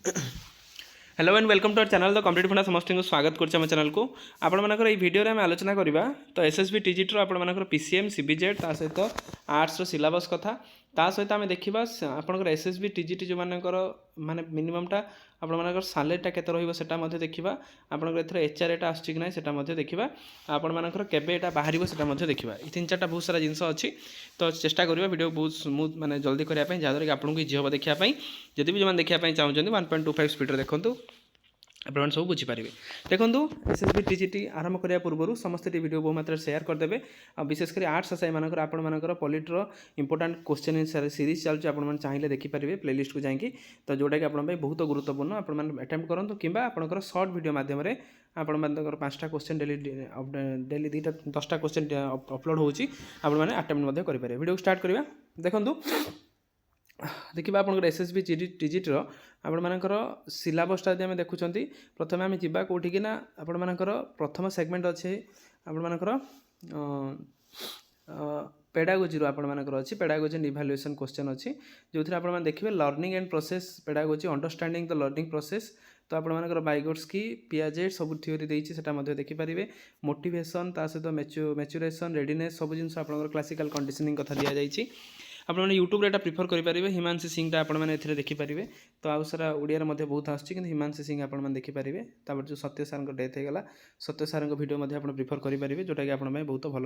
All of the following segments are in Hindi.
Hello and welcome to our channel the complete funda समस्त को स्वागत करम चैनल को आपर ये भिडियो आम आलोचना करवा तो एसएसबी टीजीटी आपर पीसीएम सीबीजेड ता सहित आर्ट्स सिलेबस कथा ता सहित आम देखा आपंकर एसएसबी टीजीटी जो माने मिनिममटा आपर सालेरीटा केते रहा देखा आपंकर एचआरएटा आसुच्छी कि ना देखा आपर केबे बाहर से देखा ये तीन चार्टा बहुत सारा जिनस अच्छी तो चेष्टा करा वीडियो बहुत स्मूथ माने जल्दी करने जहाँद्वारा कि आपको इजी हम देखापी जदि भी जो देखापी चाहते 1.25 स्पीड देखूँ आपने सब बुझीपारे देखो एसएसबी टीजीटी आरंभ करने पूर्व समस्त वीडियो बहु मात्रा शेयर करदे और विशेषकर आर्ट्स एसआई मानकर आपर पॉलिटर इंपोर्टाट क्वेश्चन सीरीज चलती आप चाहिए देखिपारे प्लेलिस्ट को जाकि तो जोटा कि आप बहुत गुरुत्वपूर्ण आपने अटेम्प्ट करूँ कि आपंकर सर्ट वीडियो मध्यम आपर 5टा क्वेश्चन डेली 10टा क्वेश्चन अपलोड होती आपने अटेम्प्ट करेंगे वीडियो स्टार्ट करवा देखूँ देखा आप एसएसबी टीजीटी आपर सिलेबसटा जब देखुं प्रथम आम जा कौटिकी ना आपर प्रथम सेगमेंट अच्छे आपर पेडागोजी आपर अच्छी पेडागोजी एंड इभालुएसन क्वेश्चन अच्छी जो थी आप देखिए learning and process pedagogy understanding the learning process तो आपर बाइगोट्स्की पियाजेट सब थ्योरी देती देखिपारे मोटिवेशन ता सहित मैच्योरेशन रेडीनेस सब जिन आप क्लासिकल कंडीशनिंग कथा दि जाइए आपने यूट्यूब एटा प्रिफर करेंगे हिमांशी सिंहटा आपने देखिपारे तो आउ सारा ओडिया बहुत आसूँ कि हिमांशी सिंह आपने देखिपारे तापर जो सत्य सार डेथ होगा सत्य सार भिडियो आप प्रिफर करेंगे जोटा कि आपने बहुत भल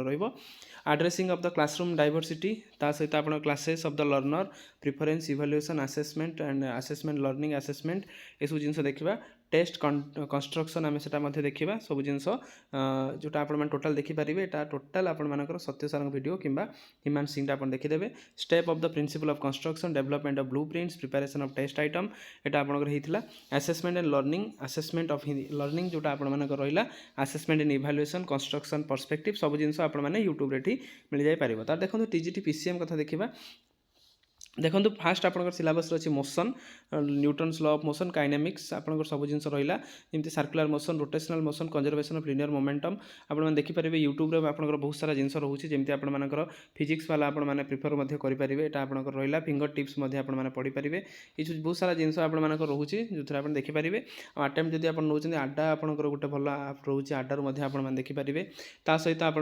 रड्रेसिंग ऑफ द क्लासरूम डाइवर्सिटी ता सहित आप classes of the learner preference evaluation assessment and assessment learning assessment ये सब जिन देखा टेस्ट कंस्ट्रक्शन आम से देखा सब जिन जोटा आप टोटाल देखिपारे यहाँ टोटाल आपर सत्य सार भिडियो कि हिमांशी सिंह आप देखिदेवे step of the principle of construction development of blue prints preparation of test item यहाँ आपंकर assessment and learning assessment of learning जोटा आपर रहा assessment and evaluation construction perspective सब जिन आपने यूट्यूब मिल जापर तार देखो टीजीटी पीसीएम कथा देखा देखो फास्ट आप सिलेबस अच्छी motion Newton's law of motion kinematics आपंकर सब जिन रहा जमी circular motion rotational motion conservation of linear momentum आपने देखिपारे यूट्यूब में आपंकर बहुत सारा जिन रोचे जमी आपर फिजिक्स वाला आपने प्रिफर करेंगे यहाँ आपंकर रहा फिंगर टिप्स आपने पढ़ी पारे ये बहुत सारा जिन आप रोचे जो थे आप देखिपारे अटेम्प्ट जब आप नौ आडा आपंकर गोटे भल आप रोचे आडारू आप देखिपारे ता सहित आप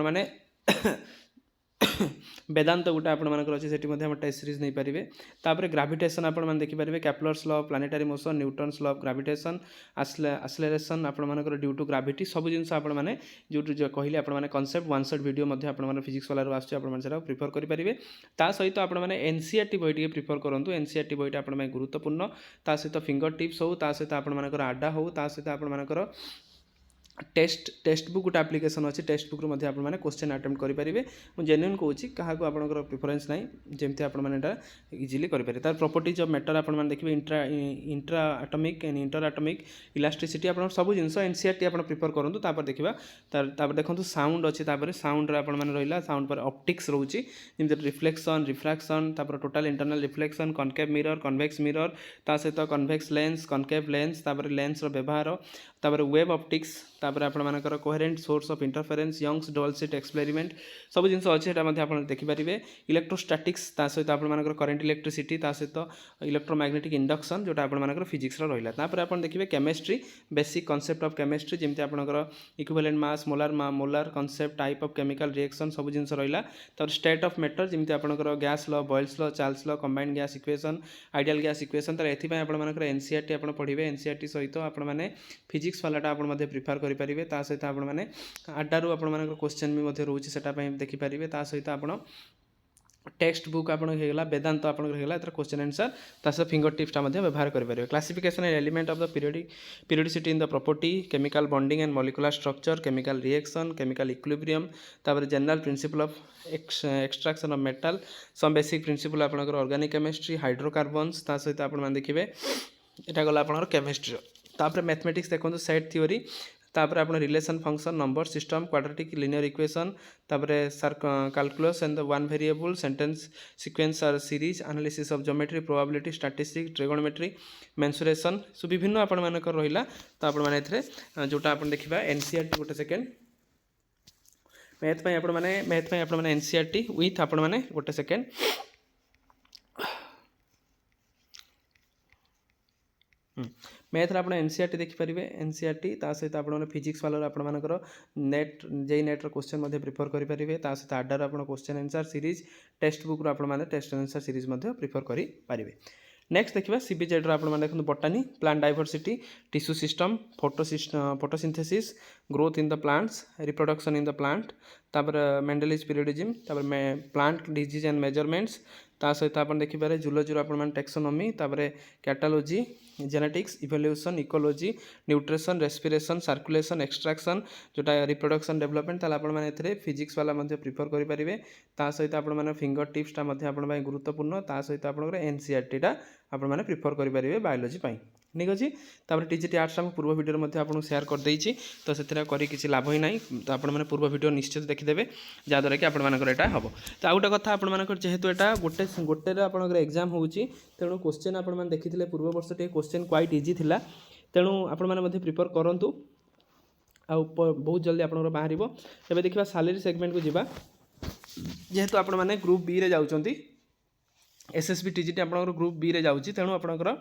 वेदांत गोटे आपर अच्छे से टेस्ट सीरीज नहीं पारे तापर ग्राविटेशन आपने देखिपारे Kepler's law planetary motion Newton's law of gravitation acceleration आपर ड्यू टू ग्राविटी सब जिन आपने जो कहले आपने कॉन्सेप्ट वन शॉट वीडियो आप फिजिक्स वाला आसुच्छे प्रिफर करेंगे ता सहित आपने एनसीईआरटी बही प्रिफर करूँ एनसीईआरटी बहीटा आप गुरुत्वपूर्ण ता सहित फिंगर टिप्स हो ता सहित आपर आडा हो ता सहित आपर टेस्ट बुक गोटे आप्लिकेसन अच्छी टेस्ट बुक आपने क्वेश्चन अटेम्प्ट करेंगे मुझे जेन्युइन कौन क्या आपंकर प्रिफरेन्स ना जमी आपने इजिली करेंगे तार प्रॉपर्टीज ऑफ मैटर आपने देखिए intra atomic and inter atomic elasticity आप सब जिन एनसीईआरटी आप प्रिफर करूँ तापर देखा तापर देखो साउंड अच्छी साउंड आपने रहा साउंड पर ऑप्टिक्स रोचे जमी रिफ्लेक्शन रिफ्रैक्शन तापर total internal reflection concave mirror convex mirror ता सहित कन्वेक्स लेंस कनकेव लेंस तापर लेंस व्यवहार तापर वेब ऑप्टिक्स तापर आपर coherent source of interference Young's double slit experiment सब जिन अच्छे आप देखिपारे इलेक्ट्रोस्टैटिक्स ता सहित आपर करेंट इलेक्ट्रिसिटी ता सहित इलेक्ट्रोमैग्नेटिक इंडक्शन जोटा आपर फिजिक्स रहा तापर आप देखिए chemistry basic concept of chemistry जमी आपर equivalent mass molar concept type of chemical reaction सब जिन रहा तापर स्टेट ऑफ मैटर जमी आपर gas law Boyle's law Charles law combined gas equation ideal gas equation तर एपाई एनसीईआरटी आप पढ़े एनसीईआरटी सहित आपने फिजिक्स वालाटा आप प्रिफर करेंगे ता सहित आपने आडारू आप क्वेश्चन भी रोचे से देखिपारे ता सहित आप टेक्स्ट बुक आपला वेदांत आपला क्वेश्चन आंसर तासह फिंगर टिप्सटा व्यवहार करेंगे classification and element of the periodicity in the property chemical bonding and molecular structure chemical reaction chemical equilibrium तापर general principle of extraction of metal some basic principle आपंकर ऑर्गेनिक केमिस्ट्री हाइड्रोकार्बन्स ता सहित आप देखिए यहाँ गला आप केमिस्ट्री तापर मैथमेटिक्स देखो सेट थ्योरी तापर आप relation function number system quadratic linear equation तापर sir calculus and the one variable sentence sequence आर series analysis of geometry probability statistics trigonometry mensuration सो विभिन्न आपंकर रहा तो आपने जोटा आप देखा एनसीईआरटी गोटे सेकेंड मैथ आपने एनसीईआरटी विथ आपने गोटे सेकेंड मैथ आप एनसीईआरटी देखिपारे एनसीईआरटी ता सहित आप फिजिक्स वाला आपर net JEE Notre question prefer करेंगे ता सहित आडार आप question answer series text book आपने टेस्ट आंसर सीरीज प्रिफर करेंगे। नेक्स्ट देखा सीबीजेड आपने देखो बोटानी plant diversity tissue system photosynthesis growth in the plants reproduction in the plant तापर मेंडेलिज पीरियडिज्म तापर प्लांट डिजीज एंड मेजरमेंट्स ता सहित आप देखिपारे जूलॉजी आप टेक्सोनोमी तापर कैटालॉजी genetics evolution ecology nutrition respiration circulation extraction जोटा रिप्रोडक्शन डेवलपमेंट ताला आपण माने फिजिक्स वाला प्रिफर करेंगे ता सहित आपण फिंगर टिप्सटा आपण गुरुत्वपूर्ण ता सहित आप एनसीईआरटीटा आपण प्रिफर करेंगे बायोलोजी ठीक अच्छे। तापर टीजीटी आर्ट्स आम पूर्व भिडियो आपको सेयार करदे तो से किसी लाभ ही ना तो आपने पूर्व भिडियो निश्चित देखिदेवे जहाँद्वारा कि आपर यहाँ हम तो आ गोटे कथा आपर जेहेतु यहाँ गोटे गोटे आपर एग्जाम हो तेणु क्वेश्चन आपने देखी पूर्व वर्ष टे क्वेश्चन क्वाइट इजी थिला तेणु आपने प्रिफर करूँ आ बहुत जल्दी आप बाहर एवं देखा सैलरी सेगमेंट को जीवा जेहेतु आपने ग्रुप बी रे जाउछंती एसएसबी टीजीटी आप ग्रुप बी रे जाउछि तेणु आपणकर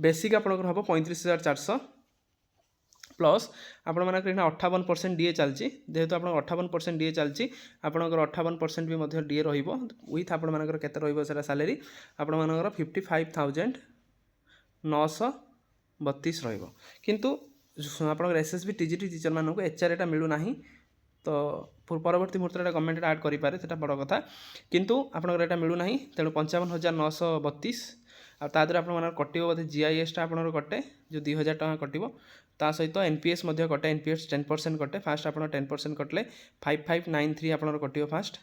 बेसिक आपणकर हम 35,400 प्लस आपर 58% डीए चलती जेहेतु आप 58% डीए चलती आपणकर 58% भी डीए रहीथ आपर केते रहा सैलरी आपर 55,932 रहिंतु आप एसएसबी टीजीटी टीचर मानक एचआर मिलूना तो परवर्ती मुहूर्त गवर्नमेंट आड करें बड़ कथा किंतु आपड़ा मिलूना तेणु 55,932 आदर आप कटे बोधे जीआईएसटा आप कटे जो 2,000 टका कटो ता सहित एनपीएस कटे एनपीएस 10% कटे फास्ट आप 10% कटले 5593 आप कटो फास्ट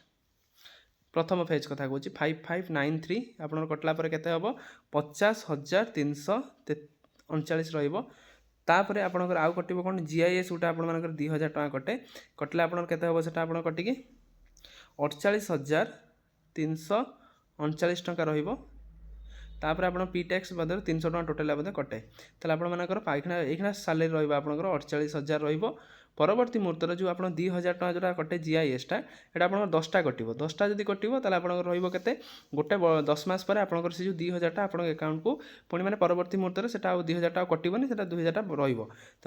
प्रथम फेज कथा कहूँ 5593 आप कटला केते हम 50,339 रपर आपंकर आउ कटो कौन जीआईएस गोटे आप 2,000 टका कटे कटले आप हम कटिकी 48,339 टका तापर आप पी टैक्स बदल 300 टका टोटाल कटे तो आपंकर सैलरी रहा 48,000 परवर्ती मुहूर्त जो आप 2,000 टका जो कटे जीआईएसटा यहाँ आप 10टा कटो 10टा जब कटो आपके गोटे 10 मास पर आपंकर से जो 2,000 टा आप अकाउंट को पुणी मैंने परवर्ती मुहूर्त से 2,000 टका कटोनी से 2,000 टा तो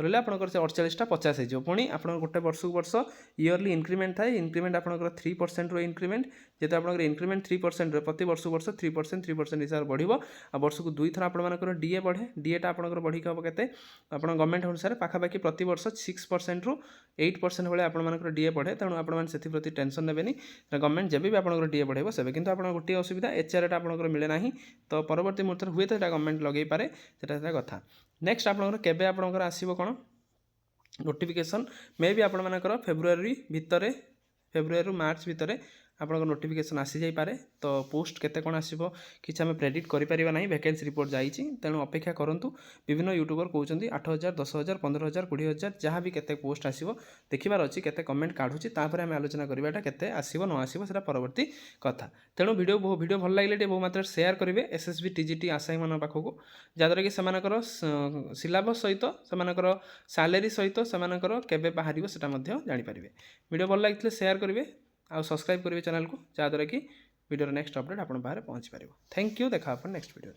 रहा आपंकर से 48टा 50 हो पुणी आप गोटे वर्ष को वर्ष इयरली इंक्रीमेंट थाए इंक्रीमेंट आपंकर 3% रो इंक्रीमेंट जेहेतु आप इंक्रीमेंट 3% प्रति वर्ष को वर्ष 3% हिसाब से बढ़ो आ वर्ष को 2 थर आपर डीए बढ़े डीएटा आपंकर बढ़ी हम के गवर्नमेंट अनुसार पाखापाखि प्रति वर्ष 6% रु 8% भाई आपर डीए बढ़े तेणु आपति टेंशन नेबेनी गवर्नमेंट जब भी आप डीए बढ़ेब से किंतु आप गोटे असुविधा एचआर आपंकर मिले ना तो परवर्ती मुहूर्त हुए तो गवर्नमेंट लगे पारे से कथा। नेक्स्ट आपंकर केबे आपंकर आसीबो कोन नोटिफिकेशन मे भी आपंकर फेब्रुआरी भितर फेब्रुआरी मार्च भितर आप नोटिफिकेशन आसी जाई पारे तो पोस्ट केते कोन आसीबो किछ हम प्रेडिक्ट करि परिबा नाही वैकेंसी रिपोर्ट जाईची तेणु अपेक्षा करंतु विभिन्न यूट्यूबर कहउचंती 8,000 10,000 15,000 20,000 जहाँ भी केते पोस्ट आसीबो देखिबार अछि केते कमेंट काढुची तापर हम आलोचना करबाटा केते आसीबो न आसीबो सेटा परवर्ती कथा तेणु वीडियो भल लागले बहु मात्रा शेयर करिवे एसएसबी टीजीटी आसाई मन पाखको जादर कि सेमानकर सिलेबस सहित सेमानकर सैलरी सहित सेमानकर केबे बाहरिबो सेटा मध्ये जानि परिबे वीडियो भल लागितले शेयर करिवे आ सब्सक्राइब करेंगे चैनल को जहाँद्वारा कि वीडियो नेक्स्ट अपडेट आप बाहर पहुँची पार। थैंक यू देखा नेक्स्ट वीडियो।